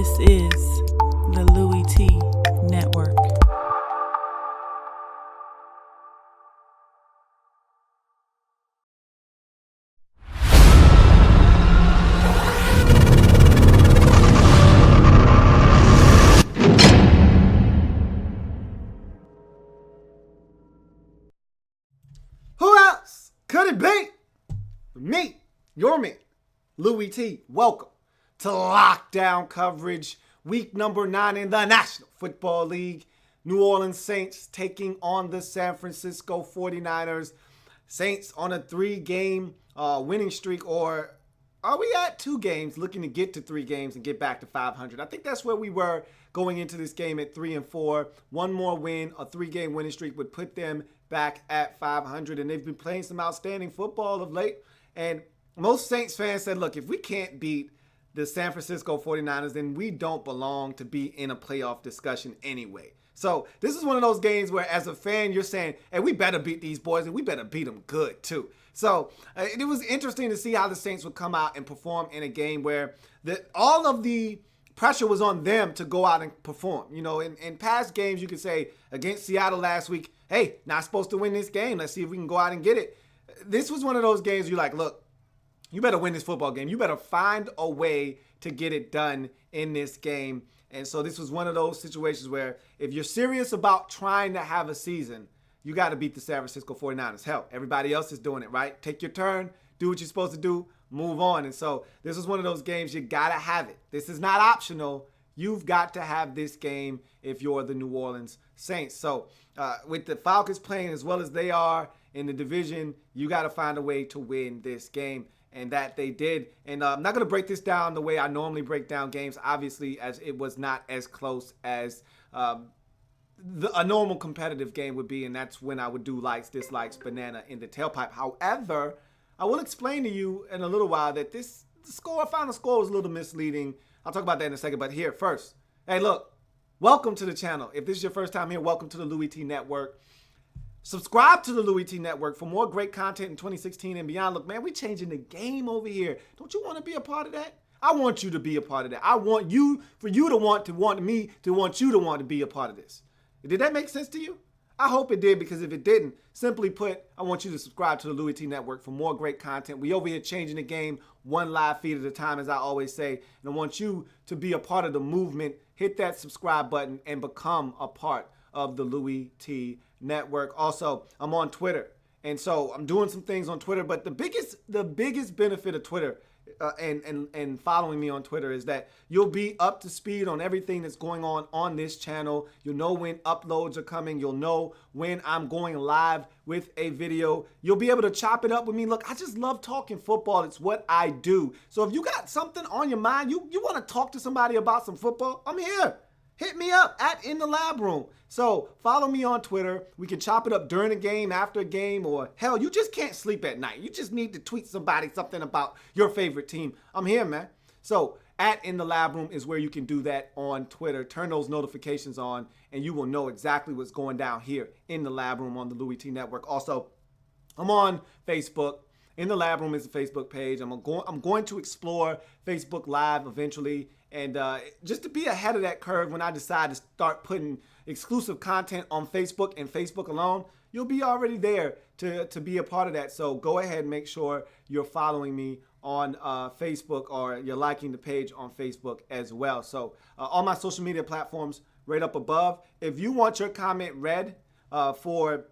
This is the Louie Tee Network. Who else could it be? Me, your man, Louie Tee. Welcome to Lockdown Coverage, week number 9 in the National Football League. New Orleans Saints taking on the San Francisco 49ers. Saints on a 3-game winning streak, or are we at 2 games, looking to get to 3 games and get back to 500? I think that's where we were going into this game at 3-4. One more win, a 3-game winning streak would put them back at 500, and they've been playing some outstanding football of late. And most Saints fans said, look, if we can't beat the San Francisco 49ers, then we don't belong to be in a playoff discussion anyway. So this is one of those games where, as a fan, you're saying, hey, we better beat these boys, and we better beat them good, too. So it was interesting to see how the Saints would come out and perform in a game where all of the pressure was on them to go out and perform. You know, in past games, you could say, against Seattle last week, hey, not supposed to win this game. Let's see if we can go out and get it. This was one of those games you're like, look, you better win this football game. You better find a way to get it done in this game. And so this was one of those situations where if you're serious about trying to have a season, you got to beat the San Francisco 49ers. Hell, everybody else is doing it, right? Take your turn, do what you're supposed to do, move on. And so this was one of those games you got to have it. This is not optional. You've got to have this game if you're the New Orleans Saints. So with the Falcons playing as well as they are in the division, you got to find a way to win this game. And that they did. And I'm not going to break this down the way I normally break down games, obviously, as it was not as close as a normal competitive game would be. And that's when I would do likes, dislikes, banana in the tailpipe. However, I will explain to you in a little while that the final score was a little misleading. I'll talk about that in a second. But here, first, hey, look, welcome to the channel. If this is your first time here, welcome to the Louie Tee Network. Subscribe to the Louie Tee Network for more great content in 2016 and beyond. Look, man, we're changing the game over here. Don't you want to be a part of that? I want you to be a part of that. I want you, for you to want me to want you to want to be a part of this. Did that make sense to you? I hope it did, because if it didn't, simply put, I want you to subscribe to the Louie Tee Network for more great content. We over here changing the game one live feed at a time, as I always say. And I want you to be a part of the movement. Hit that subscribe button and become a part of the Louie Tee Network. Also, I'm on Twitter, and so I'm doing some things on Twitter. But the biggest benefit of Twitter and following me on Twitter is that you'll be up to speed on everything that's going on this channel. You'll know when uploads are coming. You'll know when I'm going live with a video. You'll be able to chop it up with me. Look, I just love talking football. It's what I do. So if you got something on your mind, you want to talk to somebody about some football, I'm here. Hit me up at In the Lab Room. So follow me on Twitter. We can chop it up during a game, after a game, or hell, you just can't sleep at night. You just need to tweet somebody something about your favorite team. I'm here, man. So at In the Lab Room is where you can do that on Twitter. Turn those notifications on, and you will know exactly what's going down here in the Lab Room on the Louie Tee Network. Also, I'm on Facebook. In the Lab Room is a Facebook page. I'm going to explore Facebook Live eventually, and just to be ahead of that curve when I decide to start putting exclusive content on Facebook and Facebook alone, you'll be already there to be a part of that. So go ahead and make sure you're following me on Facebook, or you're liking the page on Facebook as well. So all my social media platforms right up above. If you want your comment read for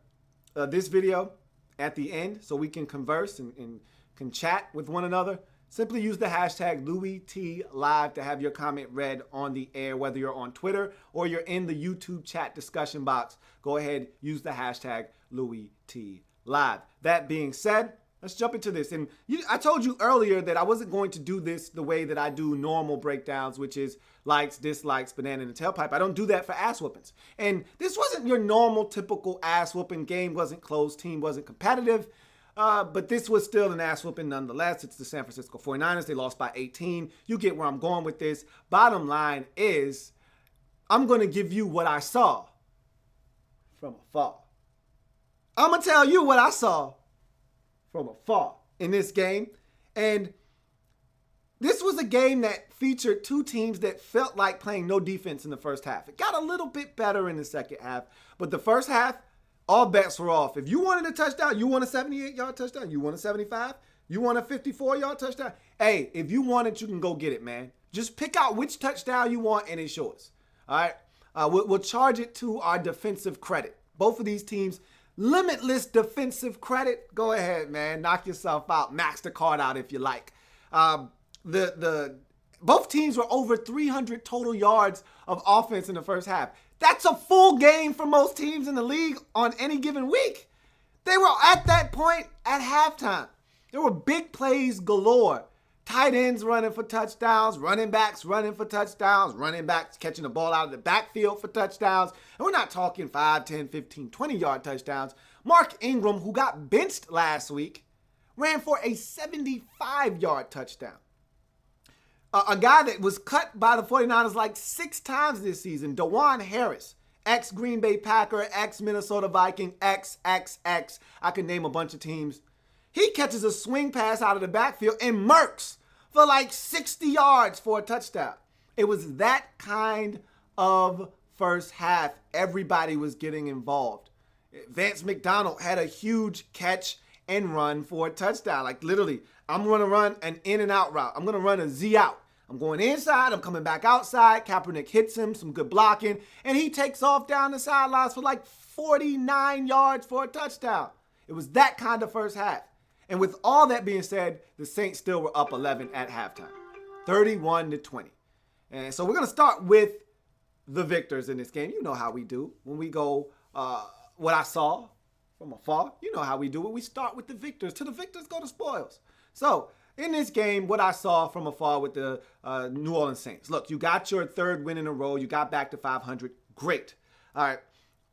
this video at the end, so we can converse and can chat with one another, simply use the hashtag LouieTeeLive to have your comment read on the air, whether you're on Twitter or you're in the YouTube chat discussion box. Go ahead, use the hashtag LouieTeeLive. That being said, let's jump into this. And I told you earlier that I wasn't going to do this the way that I do normal breakdowns, which is likes, dislikes, banana in the tailpipe. I don't do that for ass whoopings. And this wasn't your normal, typical ass whooping. Game wasn't close, team wasn't competitive. But this was still an ass whooping nonetheless. It's the San Francisco 49ers. They lost by 18. You get where I'm going with this. Bottom line is, I'm going to give you what I saw from afar. I'm going to tell you what I saw from afar in this game. And This was a game that featured two teams that felt like playing no defense in the first half. It got a little bit better in the second half, but the first half, all bets were off. If you wanted a touchdown, you want a 78-yard touchdown, you want a 75, you want a 54-yard touchdown. Hey, if you want it, you can go get it, man. Just pick out which touchdown you want, and it's yours. All right? We'll charge it to our defensive credit. Both of these teams, limitless defensive credit. Go ahead, man. Knock yourself out. Max the card out if you like. Both teams were over 300 total yards of offense in the first half. That's a full game for most teams in the league on any given week. They were at that point at halftime. There were big plays galore. Tight ends running for touchdowns, running backs running for touchdowns, running backs catching the ball out of the backfield for touchdowns. And we're not talking 5, 10, 15, 20-yard touchdowns. Mark Ingram, who got benched last week, ran for a 75-yard touchdown. A guy that was cut by the 49ers like 6 times this season, DeJuan Harris, ex-Green Bay Packer, ex-Minnesota Viking, ex. I could name a bunch of teams. He catches a swing pass out of the backfield and murks for like 60 yards for a touchdown. It was that kind of first half. Everybody was getting involved. Vance McDonald had a huge catch and run for a touchdown. Like literally, I'm going to run an in and out route. I'm going to run a Z out. I'm going inside. I'm coming back outside. Kaepernick hits him, some good blocking, and he takes off down the sidelines for like 49 yards for a touchdown. It was that kind of first half. And with all that being said, the Saints still were up 11 at halftime, 31-20. And so we're going to start with the victors in this game. You know how we do. When we go, what I saw from afar, you know how we do it. We start with the victors. To the victors go the spoils. So in this game, what I saw from afar with the New Orleans Saints. Look, you got your third win in a row. You got back to 500. Great. All right.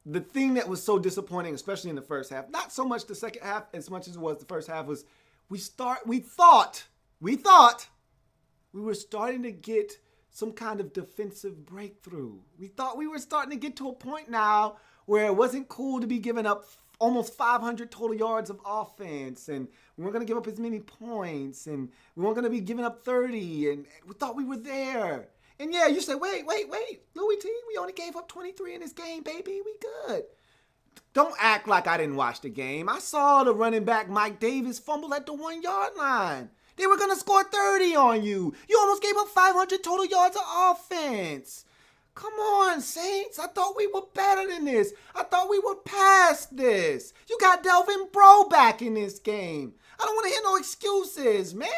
The thing that was so disappointing, especially in the first half, not so much the second half as much as it was the first half, was we thought we were starting to get some kind of defensive breakthrough. We thought we were starting to get to a point now where it wasn't cool to be giving up almost 500 total yards of offense, and we weren't going to give up as many points, and we weren't going to be giving up 30, and we thought we were there. And yeah, you say, wait, Louie Tee, we only gave up 23 in this game, baby. We good. Don't act like I didn't watch the game. I saw the running back Mike Davis fumble at the 1-yard line. They were going to score 30 on you. You almost gave up 500 total yards of offense. Come on, Saints. I thought we were better than this. I thought we were past this. You got Delvin Breaux back in this game. I don't want to hear no excuses, man.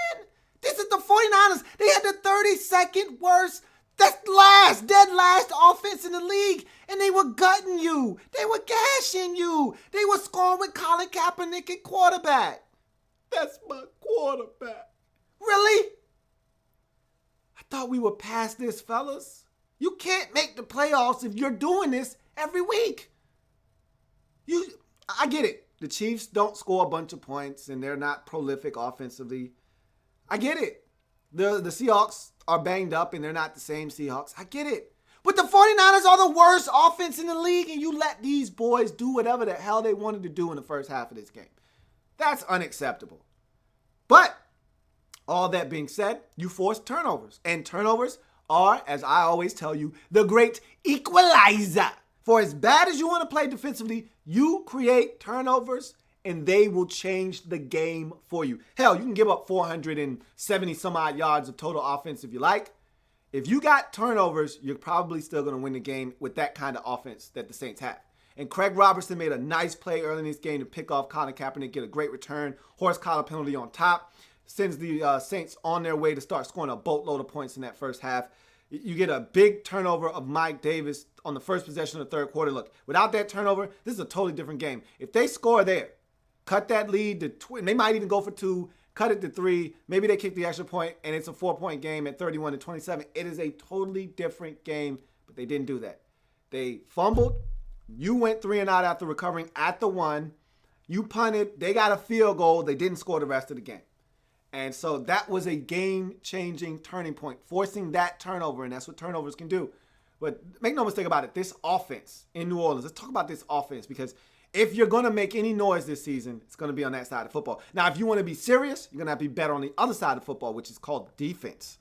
This is the 49ers. They had the 32nd worst, dead last offense in the league, and they were gutting you. They were gashing you. They were scoring with Colin Kaepernick at quarterback. That's my quarterback. Really? I thought we were past this, fellas. You can't make the playoffs if you're doing this every week. I get it. The Chiefs don't score a bunch of points, and they're not prolific offensively. I get it. The Seahawks are banged up and they're not the same Seahawks. I get it. But the 49ers are the worst offense in the league, and you let these boys do whatever the hell they wanted to do in the first half of this game. That's unacceptable. But all that being said, you forced turnovers. And turnovers are, as I always tell you, the great equalizer. For as bad as you want to play defensively, you create turnovers and they will change the game for you. Hell, you can give up 470 some odd yards of total offense if you like. If you got turnovers, you're probably still going to win the game with that kind of offense that the Saints have. And Craig Robertson made a nice play early in this game to pick off Colin Kaepernick, get a great return, horse collar penalty on top, sends the Saints on their way to start scoring a boatload of points in that first half. You get a big turnover of Mike Davis on the first possession of the third quarter. Look, without that turnover, this is a totally different game. If they score there, cut that lead to they might even go for 2, cut it to 3. Maybe they kick the extra point, and it's a 4-point game at 31-27. It is a totally different game, but they didn't do that. They fumbled. You went 3 and out after recovering at the 1. You punted. They got a field goal. They didn't score the rest of the game. And so that was a game-changing turning point, forcing that turnover, and that's what turnovers can do. But make no mistake about it, this offense in New Orleans, let's talk about this offense, because If you're going to make any noise this season, it's going to be on that side of football. Now, if you want to be serious, you're going to have to be better on the other side of football, which is called defense.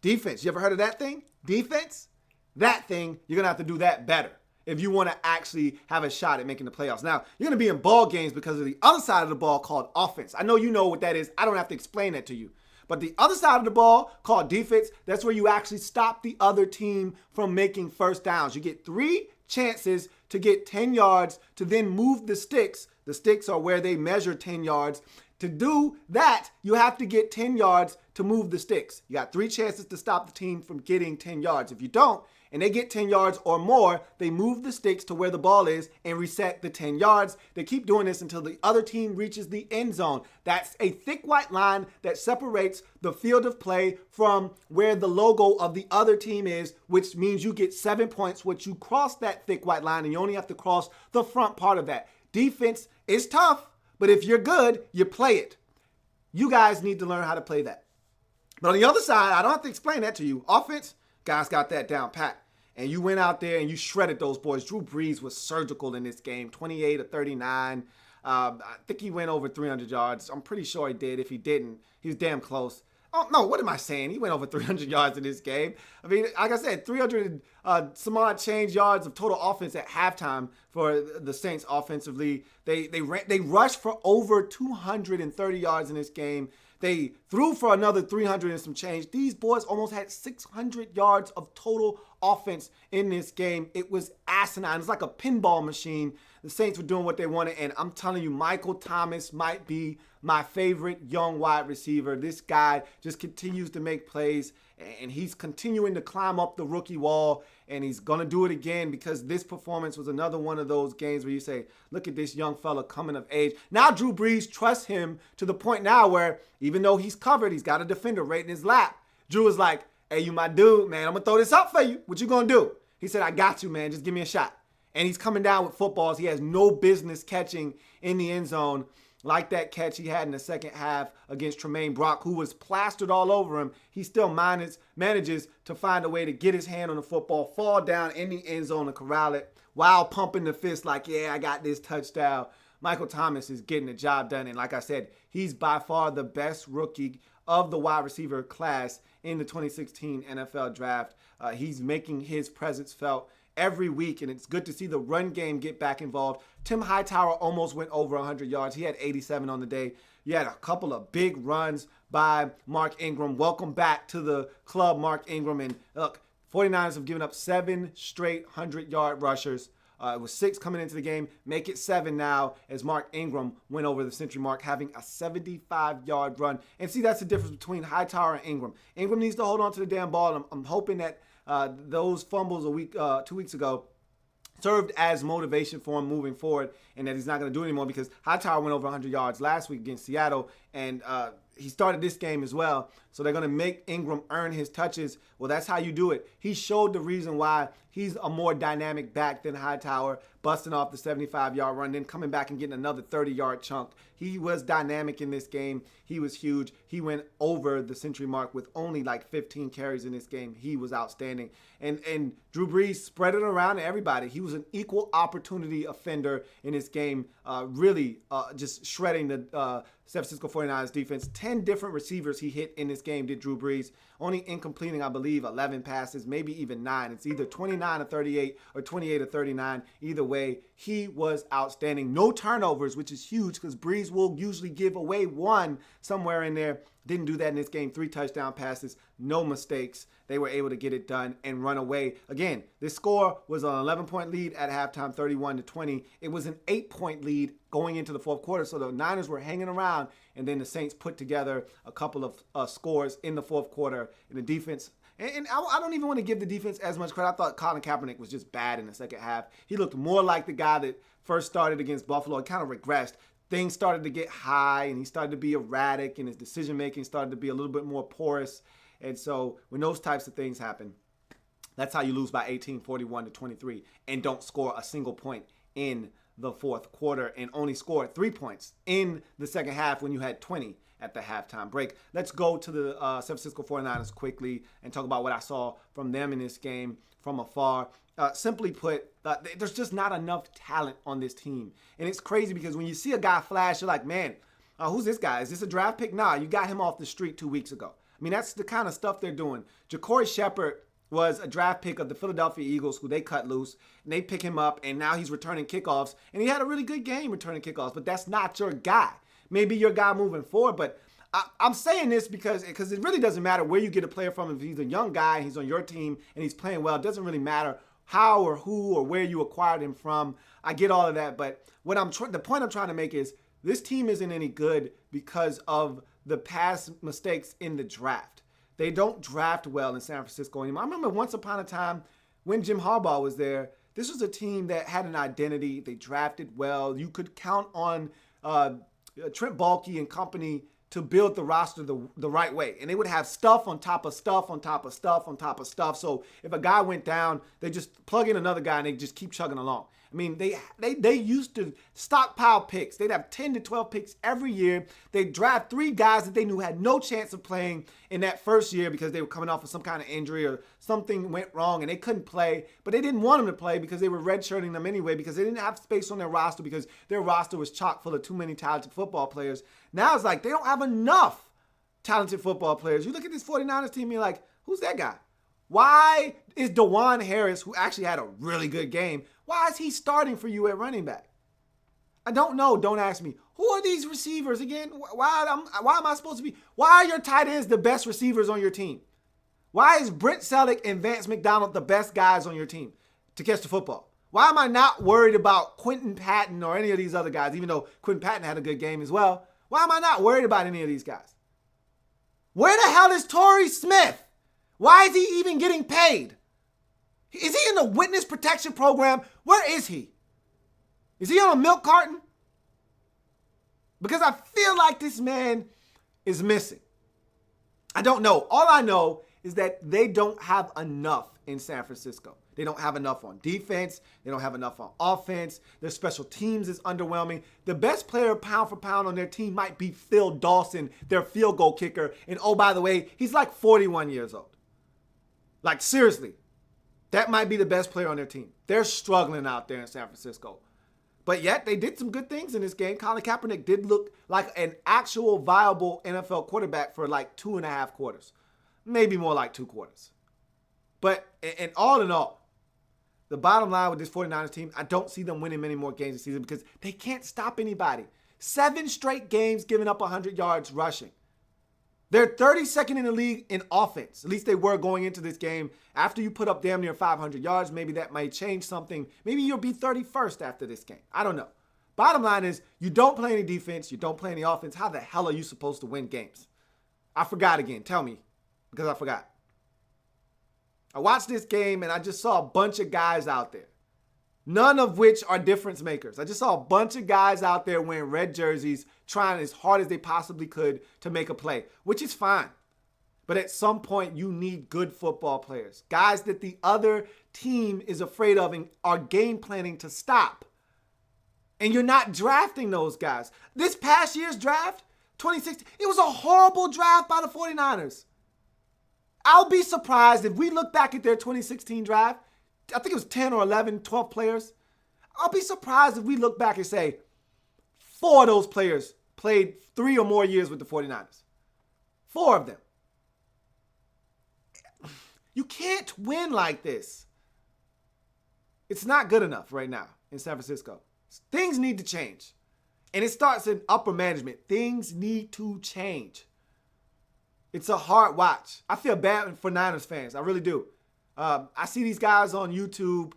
Defense. You ever heard of that thing? Defense? That thing, you're going to have to do that better if you want to actually have a shot at making the playoffs. Now, you're going to be in ball games because of the other side of the ball called offense. I know you know what that is. I don't have to explain that to you. But the other side of the ball called defense, that's where you actually stop the other team from making first downs. You get 3 chances to get 10 yards to then move the sticks. The sticks are where they measure 10 yards. To do that, you have to get 10 yards to move the sticks. You got 3 chances to stop the team from getting 10 yards. If you don't, and they get 10 yards or more, they move the sticks to where the ball is and reset the 10 yards. They keep doing this until the other team reaches the end zone. That's a thick white line that separates the field of play from where the logo of the other team is, which means you get 7 points once you cross that thick white line, and you only have to cross the front part of that. Defense is tough, but if you're good, you play it. You guys need to learn how to play that. But on the other side, I don't have to explain that to you. Offense, guys got that down pat. And you went out there and you shredded those boys. Drew Brees was surgical in this game, 28 of 39. I think he went over 300 yards. I'm pretty sure he did. If he didn't, he was damn close. Oh, no, what am I saying? He went over 300 yards in this game. I mean, like I said, 300 some odd change yards of total offense at halftime for the Saints offensively. They rushed for over 230 yards in this game. They threw for another 300 and some change. These boys almost had 600 yards of total offense in this game. It was asinine. It's like a pinball machine. The Saints were doing what they wanted, and I'm telling you, Michael Thomas might be my favorite young wide receiver. This guy just continues to make plays, and he's continuing to climb up the rookie wall, and he's going to do it again because this performance was another one of those games where you say, look at this young fella coming of age. Now Drew Brees trusts him to the point now where even though he's covered, he's got a defender right in his lap. Drew is like, hey, you my dude, man. I'm going to throw this up for you. What you going to do? He said, I got you, man. Just give me a shot. And he's coming down with footballs he has no business catching in the end zone, like that catch he had in the second half against Tremaine Brock, who was plastered all over him. He still manages to find a way to get his hand on the football, fall down in the end zone and corral it while pumping the fist like, yeah, I got this touchdown. Michael Thomas is getting the job done. And like I said, he's by far the best rookie of the wide receiver class in the 2016 NFL draft. He's making his presence felt every week, and it's good to see the run game get back involved. Tim Hightower almost went over 100 yards. He had 87 on the day. You had a couple of big runs by Mark Ingram. Welcome back to the club, Mark Ingram. And look, 49ers have given up 7 straight 100-yard rushers. It was 6 coming into the game. Make it 7 now as Mark Ingram went over the century mark, having a 75-yard run. And see, that's the difference between Hightower and Ingram. Ingram needs to hold on to the damn ball. I'm hoping that those fumbles 2 weeks ago served as motivation for him moving forward, and that he's not going to do it anymore because Hightower went over 100 yards last week against Seattle, and he started this game as well. So they're going to make Ingram earn his touches. Well, that's how you do it. He showed the reason why he's a more dynamic back than Hightower, busting off the 75-yard run, then coming back and getting another 30-yard chunk. He was dynamic in this game. He was huge. He went over the century mark with only like 15 carries in this game. He was outstanding. And Drew Brees spread it around to everybody. He was an equal opportunity offender in this game, really just shredding the San Francisco 49ers defense. 10 different receivers he hit in this game, did Drew Brees. Only incompleting, I believe, 11 passes, maybe even 9. It's either 29 or 38 or 28 or 39. Either way, he was outstanding. No turnovers, which is huge because Brees will usually give away one somewhere in there. Didn't do that in this game. 3 touchdown passes, no mistakes. They were able to get it done and run away. Again, this score was an 11-point lead at halftime, 31-20. It was an 8-point lead going into the fourth quarter. So the Niners were hanging around, and then the Saints put together a couple of scores in the fourth quarter. And the defense, and I don't even want to give the defense as much credit. I thought Colin Kaepernick was just bad in the second half. He looked more like the guy that first started against Buffalo. It kind of regressed. Things started to get high, and he started to be erratic, and his decision-making started to be a little bit more porous. And so when those types of things happen, that's how you lose by 18, 41-23, and don't score a single point in the fourth quarter and only scored 3 points in the second half when you had 20 at the halftime break. Let's go to the San Francisco 49ers quickly and talk about what I saw from them in this game from afar. Simply put, there's just not enough talent on this team. And it's crazy because when you see a guy flash, you're like, man, who's this guy? Is this a draft pick? Nah, you got him off the street 2 weeks ago. I mean, that's the kind of stuff they're doing. Ja'Cory Shepard was a draft pick of the Philadelphia Eagles, who they cut loose, and they pick him up, and now he's returning kickoffs, and he had a really good game returning kickoffs, but that's not your guy. Maybe your guy moving forward, but I'm saying this because it really doesn't matter where you get a player from. If he's a young guy, he's on your team, and he's playing well, it doesn't really matter how or who or where you acquired him from. I get all of that, but the point I'm trying to make is this team isn't any good because of the past mistakes in the draft. They don't draft well in San Francisco anymore. I remember once upon a time when Jim Harbaugh was there, this was a team that had an identity. They drafted well. You could count on Trent Baalke and company to build the roster the right way. And they would have stuff on top of stuff on top of stuff on top of stuff. So if a guy went down, they just plug in another guy and they just keep chugging along. I mean, they used to stockpile picks. They'd have 10 to 12 picks every year. They'd draft 3 guys that they knew had no chance of playing in that first year because they were coming off of some kind of injury or something went wrong and they couldn't play. But they didn't want them to play because they were redshirting them anyway because they didn't have space on their roster because their roster was chock full of too many talented football players. Now it's like they don't have enough talented football players. You look at this 49ers team and you're like, who's that guy? Why is DeJuan Harris, who actually had a really good game, why is he starting for you at running back? I don't know. Don't ask me. Who are these receivers again? Why am I supposed to be? Why are your tight ends the best receivers on your team? Why is Brent Selleck and Vance McDonald the best guys on your team to catch the football? Why am I not worried about Quentin Patton or any of these other guys, even though Quentin Patton had a good game as well? Why am I not worried about any of these guys? Where the hell is Torrey Smith? Why is he even getting paid? Is he in the witness protection program? Where is he? Is he on a milk carton? Because I feel like this man is missing. I don't know. All I know is that they don't have enough in San Francisco. They don't have enough on defense. They don't have enough on offense. Their special teams is underwhelming. The best player pound for pound on their team might be Phil Dawson, their field goal kicker. And oh, by the way, he's like 41 years old. Like, seriously, that might be the best player on their team. They're struggling out there in San Francisco. But yet, they did some good things in this game. Colin Kaepernick did look like an actual viable NFL quarterback for like 2.5 quarters. Maybe more like 2 quarters. But and all in all, the bottom line with this 49ers team, I don't see them winning many more games this season because they can't stop anybody. 7 straight games giving up 100 yards rushing. They're 32nd in the league in offense. At least they were going into this game. After you put up damn near 500 yards, maybe that might change something. Maybe you'll be 31st after this game. I don't know. Bottom line is, you don't play any defense. You don't play any offense. How the hell are you supposed to win games? I forgot again. Tell me, because I forgot. I watched this game, and I just saw a bunch of guys out there, none of which are difference makers. I just saw a bunch of guys out there wearing red jerseys, trying as hard as they possibly could to make a play, which is fine. But at some point, you need good football players, guys that the other team is afraid of and are game planning to stop. And you're not drafting those guys. This past year's draft, 2016, it was a horrible draft by the 49ers. I'll be surprised if we look back at their 2016 draft. I think it was 10 or 11, 12 players. I'll be surprised if we look back and say 4 of those players played 3 or more years with the 49ers. 4 of them. You can't win like this. It's not good enough right now in San Francisco. Things need to change. And it starts in upper management. Things need to change. It's a hard watch. I feel bad for Niners fans. I really do. I see these guys on YouTube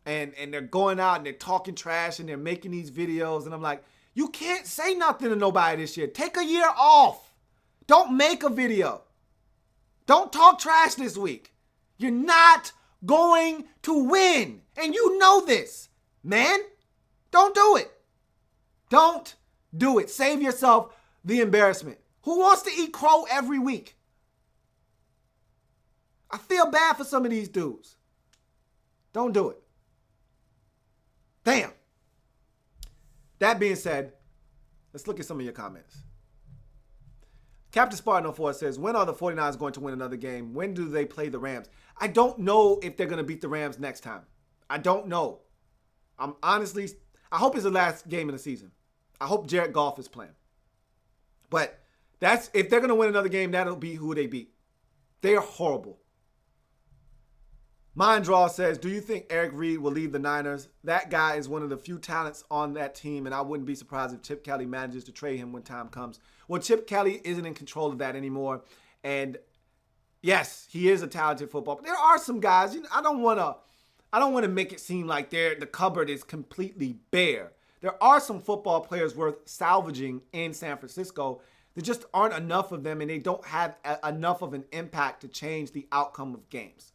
and they're going out and they're talking trash and they're making these videos. And I'm like, you can't say nothing to nobody this year. Take a year off. Don't make a video. Don't talk trash this week. You're not going to win. And you know this, man. Don't do it. Don't do it. Save yourself the embarrassment. Who wants to eat crow every week? I feel bad for some of these dudes. Don't do it. Damn. That being said, let's look at some of your comments. Captain Spartan 04 says, when are the 49ers going to win another game? When do they play the Rams? I don't know if they're going to beat the Rams next time. I don't know. I hope it's the last game of the season. I hope Jared Goff is playing. But if they're going to win another game, that'll be who they beat. They are horrible. Minddraw says, do you think Eric Reed will leave the Niners? That guy is one of the few talents on that team, and I wouldn't be surprised if Chip Kelly manages to trade him when time comes. Well, Chip Kelly isn't in control of that anymore. And yes, he is a talented football player. There are some guys, I don't want to make it seem like the cupboard is completely bare. There are some football players worth salvaging in San Francisco. There just aren't enough of them, and they don't have enough of an impact to change the outcome of games.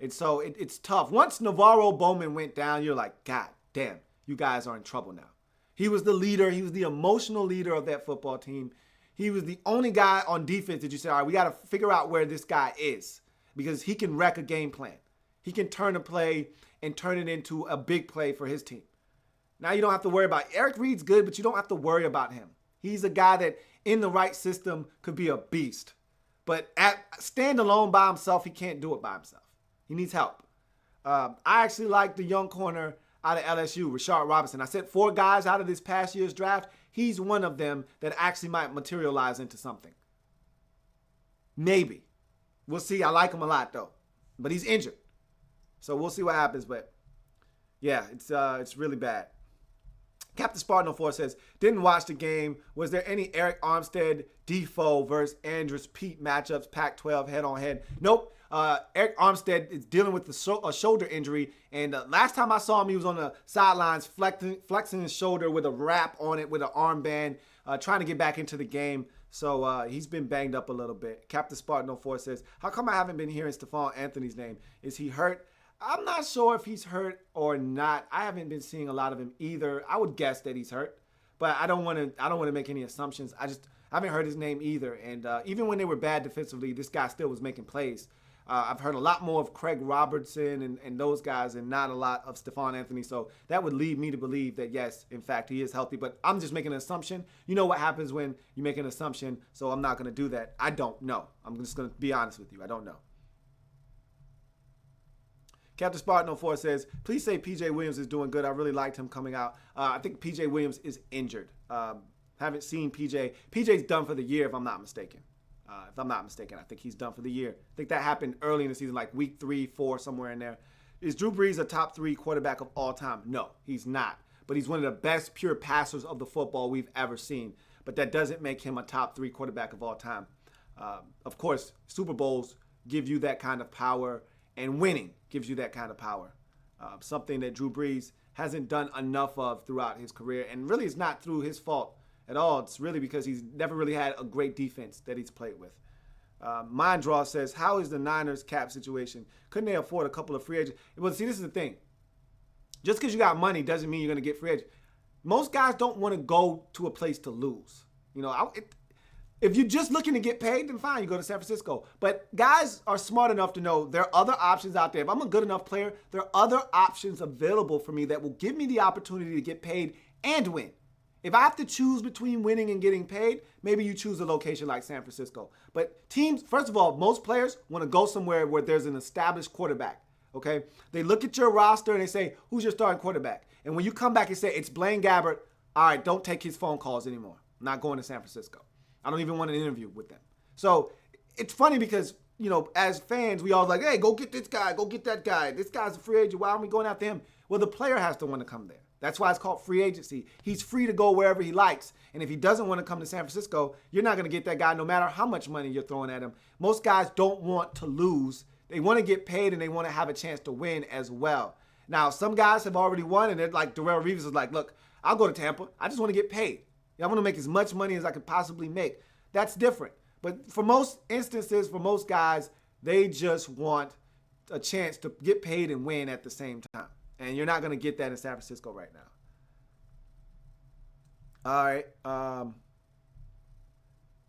And so it's tough. Once Navarro Bowman went down, you're like, God damn, you guys are in trouble now. He was the leader. He was the emotional leader of that football team. He was the only guy on defense that you said, all right, we got to figure out where this guy is because he can wreck a game plan. He can turn a play and turn it into a big play for his team. Now you don't have to worry about Eric Reed's good, but you don't have to worry about him. He's a guy that in the right system could be a beast. But stand alone by himself, he can't do it by himself. He needs help. I actually like the young corner out of LSU, Rashard Robinson. I said 4 guys out of this past year's draft. He's one of them that actually might materialize into something. Maybe. We'll see. I like him a lot, though. But he's injured. So we'll see what happens. But, yeah, it's really bad. Captain Spartan 04 says, didn't watch the game. Was there any Eric Armstead Defoe versus Andrus Peat matchups, Pac-12 head-on-head? Nope. Eric Armstead is dealing with a shoulder injury. And last time I saw him, he was on the sidelines flexing his shoulder with a wrap on it with an armband, trying to get back into the game. So he's been banged up a little bit. Captain Spartan 04 says, how come I haven't been hearing Stephon Anthony's name? Is he hurt? I'm not sure if he's hurt or not. I haven't been seeing a lot of him either. I would guess that he's hurt, but I don't want to make any assumptions. I haven't heard his name either. And even when they were bad defensively, this guy still was making plays. I've heard a lot more of Craig Robertson and those guys and not a lot of Stephon Anthony. So that would lead me to believe that, yes, in fact, he is healthy. But I'm just making an assumption. You know what happens when you make an assumption, so I'm not going to do that. I don't know. I'm just going to be honest with you. I don't know. Captain Spartan 04 says, please say P.J. Williams is doing good. I really liked him coming out. I think P.J. Williams is injured. Haven't seen P.J. P.J.'s done for the year, if I'm not mistaken. I think he's done for the year. I think that happened early in the season, like week 3, 4, somewhere in there. Is Drew Brees a top 3 quarterback of all time? No, he's not. But he's one of the best pure passers of the football we've ever seen. But that doesn't make him a top 3 quarterback of all time. Of course, Super Bowls give you that kind of power, and winning gives you that kind of power. Something that Drew Brees hasn't done enough of throughout his career. And really, it's not through his fault at all. It's really because he's never really had a great defense that he's played with. Minddraw says, how is the Niners cap situation? Couldn't they afford a couple of free agents? Well, see, this is the thing. Just because you got money doesn't mean you're going to get free agents. Most guys don't want to go to a place to lose. If you're just looking to get paid, then fine, you go to San Francisco. But guys are smart enough to know there are other options out there. If I'm a good enough player, there are other options available for me that will give me the opportunity to get paid and win. If I have to choose between winning and getting paid, maybe you choose a location like San Francisco. But teams, first of all, most players want to go somewhere where there's an established quarterback, okay? They look at your roster and they say, who's your starting quarterback? And when you come back and say, it's Blaine Gabbert, all right, don't take his phone calls anymore. I'm not going to San Francisco. I don't even want an interview with them. So it's funny because, as fans, we all like, hey, go get this guy, go get that guy. This guy's a free agent. Why aren't we going after him? Well, the player has to want to come there. That's why it's called free agency. He's free to go wherever he likes. And if he doesn't want to come to San Francisco, you're not going to get that guy no matter how much money you're throwing at him. Most guys don't want to lose. They want to get paid and they want to have a chance to win as well. Now, some guys have already won and they're like, Darrelle Reeves is like, look, I'll go to Tampa. I just want to get paid. I want to make as much money as I could possibly make. That's different. But for most instances, for most guys, they just want a chance to get paid and win at the same time. And you're not going to get that in San Francisco right now. All right.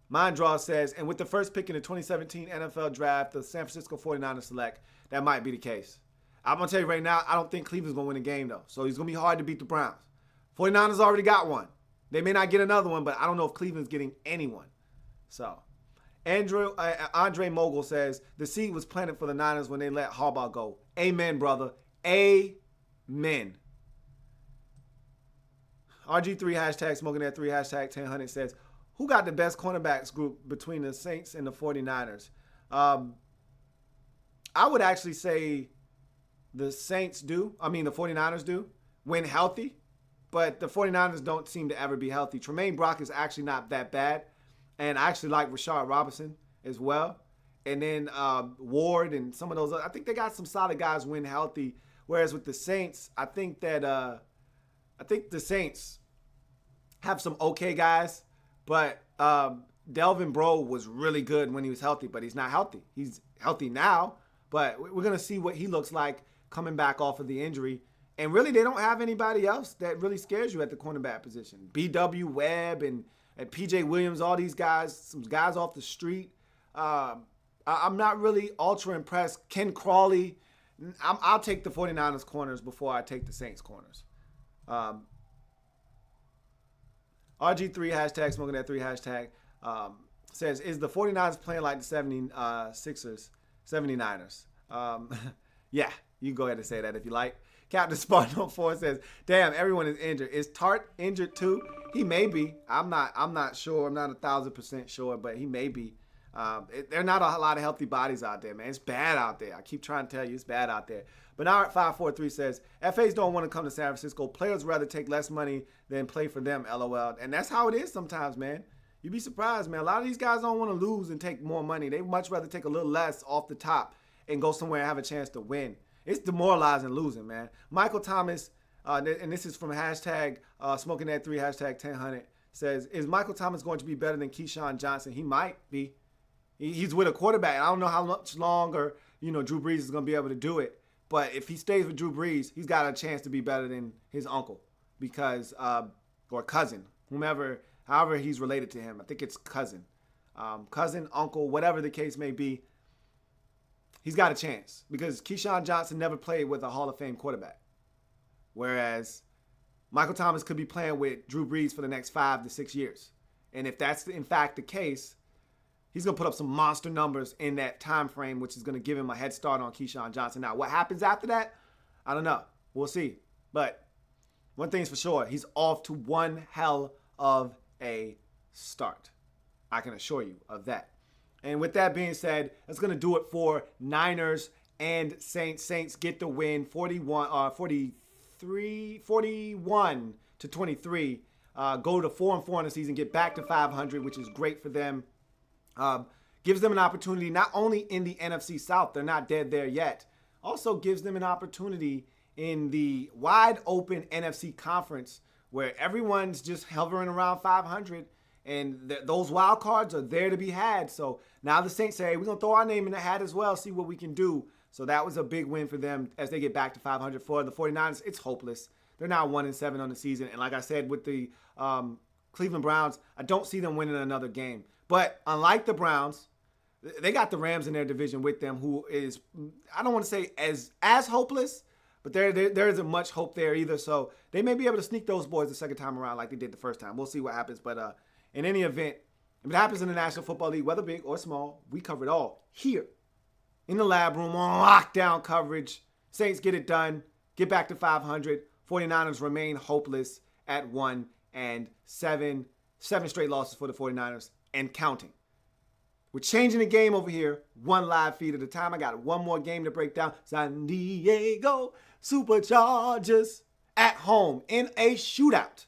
Minddraw says, and with the first pick in the 2017 NFL draft, the San Francisco 49ers select, that might be the case. I'm going to tell you right now, I don't think Cleveland's going to win a game, though. So it's going to be hard to beat the Browns. 49ers already got one. They may not get another one, but I don't know if Cleveland's getting anyone. So, Andre Mogul says, the seed was planted for the Niners when they let Harbaugh go. Amen, brother. Amen. RG3 hashtag smoking that 3 hashtag 1000 says, who got the best cornerbacks group between the Saints and the 49ers? I would actually say the Saints do. I mean, the 49ers do when healthy, but the 49ers don't seem to ever be healthy. Tremaine Brock is actually not that bad, and I actually like Rashard Robinson as well. And then Ward and some of those. I think they got some solid guys when healthy. Whereas with the Saints, I think the Saints have some okay guys, but Delvin Breaux was really good when he was healthy, but he's not healthy. He's healthy now, but we're going to see what he looks like coming back off of the injury. And really, they don't have anybody else that really scares you at the cornerback position. B.W. Webb and P.J. Williams, all these guys, some guys off the street. I'm not really ultra impressed. Ken Crawley, I'll take the 49ers corners before I take the Saints corners. RG3 hashtag smoking that 3 hashtag says, is the 49ers playing like the 79ers? Yeah, you can go ahead and say that if you like. Captain Spartan 4 says, damn, everyone is injured. Is Tart injured too? He may be. I'm not sure. I'm not 1,000% sure, but he may be. There are not a lot of healthy bodies out there, man. It's bad out there. I keep trying to tell you, it's bad out there. Bernard 543 says, FAs don't want to come to San Francisco. Players rather take less money than play for them, LOL. And that's how it is sometimes, man. You'd be surprised, man. A lot of these guys don't want to lose and take more money. They much rather take a little less off the top and go somewhere and have a chance to win. It's demoralizing losing, man. Michael Thomas, and this is from hashtag smoking that 3 hashtag 1000, says, is Michael Thomas going to be better than Keyshawn Johnson? He might be. He's with a quarterback. I don't know how much longer, Drew Brees is going to be able to do it. But if he stays with Drew Brees, he's got a chance to be better than his uncle because, or cousin, however he's related to him. I think it's cousin. Cousin, uncle, whatever the case may be. He's got a chance because Keyshawn Johnson never played with a Hall of Fame quarterback. Whereas Michael Thomas could be playing with Drew Brees for the next 5 to 6 years. And if that's in fact the case, he's going to put up some monster numbers in that time frame, which is going to give him a head start on Keyshawn Johnson. Now, what happens after that? I don't know. We'll see. But one thing's for sure, he's off to one hell of a start. I can assure you of that. And with that being said, that's going to do it for Niners and Saints. Saints get the win 41 to 23. Go to 4-4 in the season, get back to 500, which is great for them. Gives them an opportunity not only in the NFC South, they're not dead there yet, also gives them an opportunity in the wide open NFC conference where everyone's just hovering around 500 and those wild cards are there to be had. So now the Saints say, hey, we're going to throw our name in the hat as well, see what we can do. So that was a big win for them as they get back to 500. For the 49ers, it's hopeless. They're now 1-7 on the season. And like I said, with the Cleveland Browns, I don't see them winning another game. But unlike the Browns, they got the Rams in their division with them, who is, I don't want to say as hopeless, but there isn't much hope there either. So they may be able to sneak those boys the second time around like they did the first time. We'll see what happens. But in any event, if it happens in the National Football League, whether big or small, we cover it all here in the lab room on lockdown coverage. Saints get it done, get back to 500. 49ers remain hopeless at 1-7. 7 straight losses for the 49ers and counting. We're changing the game over here, one live feed at a time. I got one more game to break down. San Diego Superchargers at home in a shootout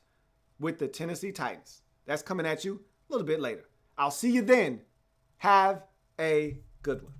with the Tennessee Titans. That's coming at you a little bit later. I'll see you then. Have a good one.